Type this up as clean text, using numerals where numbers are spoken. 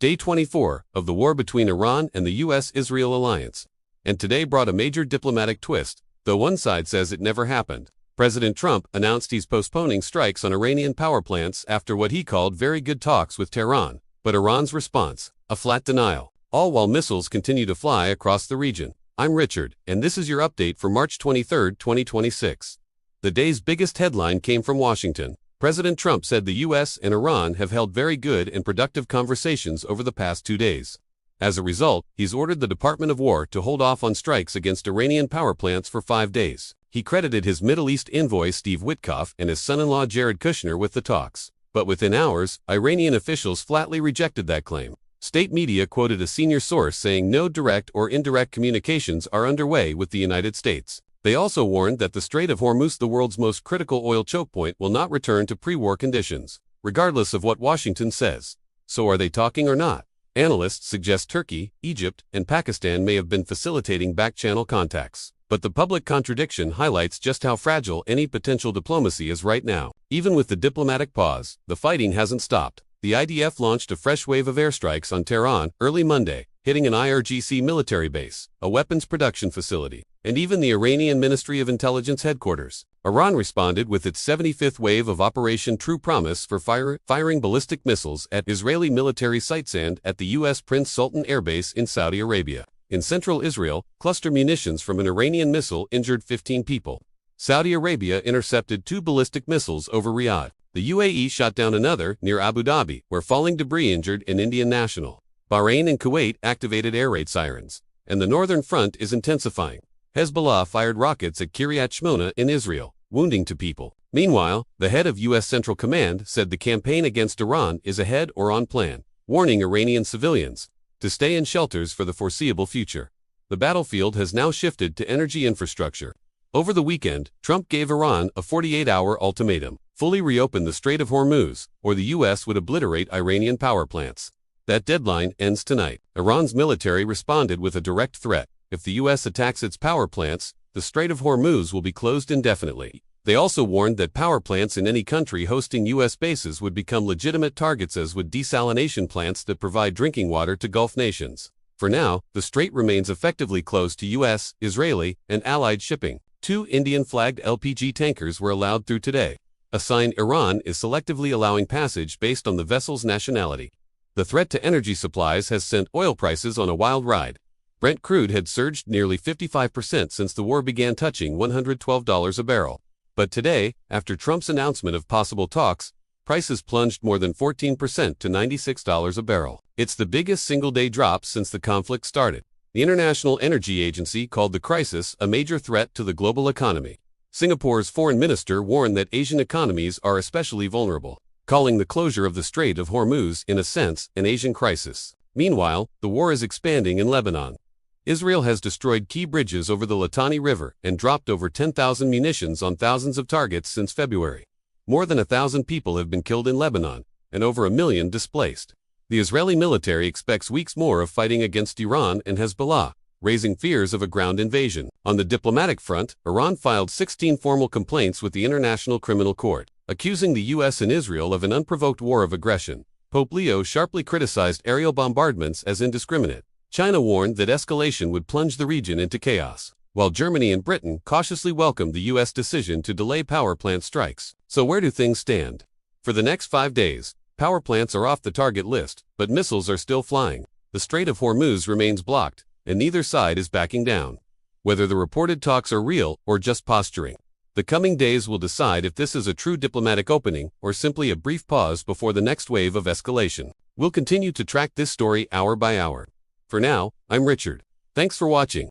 Day 24 of the war between Iran and the U.S.-Israel alliance. And today brought a major diplomatic twist, though one side says it never happened. President Trump announced he's postponing strikes on Iranian power plants after what he called very good talks with Tehran. But Iran's response, a flat denial, all while missiles continue to fly across the region. I'm Richard, and this is your update for March 23, 2026. The day's biggest headline came from Washington. President Trump said the U.S. and Iran have held very good and productive conversations over the past 2 days. As a result, he's ordered the Department of War to hold off on strikes against Iranian power plants for 5 days. He credited his Middle East envoy Steve Witkoff and his son-in-law Jared Kushner with the talks. But within hours, Iranian officials flatly rejected that claim. State media quoted a senior source saying no direct or indirect communications are underway with the United States. They also warned that the Strait of Hormuz, the world's most critical oil choke point, will not return to pre-war conditions, regardless of what Washington says. So are they talking or not? Analysts suggest Turkey, Egypt, and Pakistan may have been facilitating back-channel contacts. But the public contradiction highlights just how fragile any potential diplomacy is right now. Even with the diplomatic pause, the fighting hasn't stopped. The IDF launched a fresh wave of airstrikes on Tehran early Monday, hitting an IRGC military base, a weapons production facility, and even the Iranian Ministry of Intelligence headquarters. Iran responded with its 75th wave of Operation True Promise for firing ballistic missiles at Israeli military sites and at the U.S. Prince Sultan Air Base in Saudi Arabia. In central Israel, cluster munitions from an Iranian missile injured 15 people. Saudi Arabia intercepted 2 ballistic missiles over Riyadh. The UAE shot down another near Abu Dhabi, where falling debris injured an Indian national. Bahrain and Kuwait activated air raid sirens. And the northern front is intensifying. Hezbollah fired rockets at Kiryat Shmona in Israel, wounding 2 people. Meanwhile, the head of U.S. Central Command said the campaign against Iran is ahead or on plan, warning Iranian civilians to stay in shelters for the foreseeable future. The battlefield has now shifted to energy infrastructure. Over the weekend, Trump gave Iran a 48-hour ultimatum: fully reopen the Strait of Hormuz, or the U.S. would obliterate Iranian power plants. That deadline ends tonight. Iran's military responded with a direct threat: if the U.S. attacks its power plants, the Strait of Hormuz will be closed indefinitely. They also warned that power plants in any country hosting U.S. bases would become legitimate targets, as would desalination plants that provide drinking water to Gulf nations. For now, the strait remains effectively closed to U.S., Israeli, and allied shipping. 2 Indian-flagged LPG tankers were allowed through today, a sign Iran is selectively allowing passage based on the vessel's nationality. The threat to energy supplies has sent oil prices on a wild ride. Brent crude had surged nearly 55% since the war began, touching $112 a barrel. But today, after Trump's announcement of possible talks, prices plunged more than 14% to $96 a barrel. It's the biggest single-day drop since the conflict started. The International Energy Agency called the crisis a major threat to the global economy. Singapore's foreign minister warned that Asian economies are especially vulnerable, calling the closure of the Strait of Hormuz, in a sense, an Asian crisis. Meanwhile, the war is expanding in Lebanon. Israel has destroyed key bridges over the Litani River and dropped over 10,000 munitions on thousands of targets since February. More than 1,000 people have been killed in Lebanon, and over 1 million displaced. The Israeli military expects weeks more of fighting against Iran and Hezbollah, raising fears of a ground invasion. On the diplomatic front, Iran filed 16 formal complaints with the International Criminal Court, accusing the U.S. and Israel of an unprovoked war of aggression. Pope Leo sharply criticized aerial bombardments as indiscriminate. China warned that escalation would plunge the region into chaos, while Germany and Britain cautiously welcomed the U.S. decision to delay power plant strikes. So where do things stand? For the next 5 days, power plants are off the target list, but missiles are still flying. The Strait of Hormuz remains blocked, and neither side is backing down. Whether the reported talks are real or just posturing, the coming days will decide if this is a true diplomatic opening or simply a brief pause before the next wave of escalation. We'll continue to track this story hour by hour. For now, I'm Richard. Thanks for watching.